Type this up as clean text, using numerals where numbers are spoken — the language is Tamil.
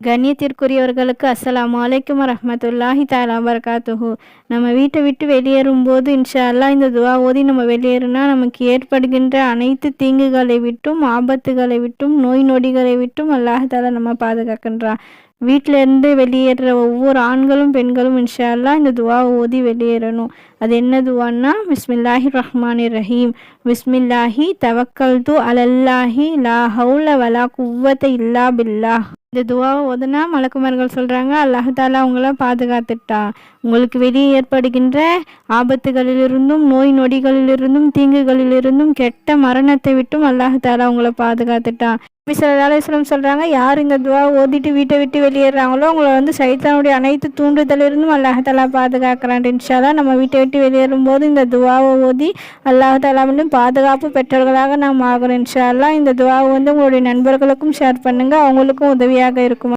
கண்ணியத்திற்குரியவர்களுக்கு அஸ்ஸலாமு அலைக்கும் வரஹ்மத்துல்லாஹி தஆலா வபரகாத்துஹு. நம்ம வீட்டை விட்டு வெளியேறும்போது இன்ஷா அல்லாஹ் இந்த துவா ஓதி நம்ம வெளியேறினா நமக்கு ஏற்படுகின்ற அனைத்து தீங்குகளை விட்டும், ஆபத்துகளை விட்டும், நோய் நொடிகளை விட்டும் அல்லாஹ் தஆலா நம்ம பாதுகாக்கின்றான். வீட்டிலேருந்து வெளியேறுற ஒவ்வொரு ஆண்களும் பெண்களும் இன்ஷா அல்லாஹ் இந்த துவாவை ஓதி வெளியேறணும். அது என்ன துவான்னா, பிஸ்மில்லாஹிர் ரஹ்மானிர் ரஹீம், பிஸ்மில்லாஹி தவக்கல்து அலல்லாஹி லா ஹவுல வலா குவ்வத இல்லா பில்லாஹ். இந்த துவாவை ஓதுனா மலக்குமார்கள் சொல்கிறாங்க, அல்லாஹ் தாலா அவங்கள பாதுகாத்துட்டான். உங்களுக்கு வெளியே ஏற்படுகின்ற ஆபத்துகளிலிருந்தும், நோய் நொடிகளிலிருந்தும், தீங்குகளிலிருந்தும், கெட்ட மரணத்தை விட்டும் அல்லாஹ் தாலா அவங்கள பாதுகாத்துட்டான். நபி ஸல்லல்லாஹு அலைஹி வஸல்லம் சொல்கிறாங்க, யார் இந்த துவாவை ஓதிட்டு வீட்டை விட்டு வெளியேறாங்களோ அவங்கள சைத்தானுடைய அனைத்து தூண்டுதலிருந்தும் அல்லாஹ் தாலா பாதுகாக்கிறான். இன்ஷா அல்லாஹ் நம்ம வீட்டை விட்டு வெளியேறும்போது இந்த துவாவை ஓதி அல்லாஹ் தாலா பாதுகாப்பு பெற்றவர்களாக நாம் ஆகிறோம். இன்ஷா அல்லாஹ் இந்த துவாவை உங்களுடைய நண்பர்களுக்கும் ஷேர் பண்ணுங்கள், அவங்களுக்கும் உதவியாக இருக்கும்.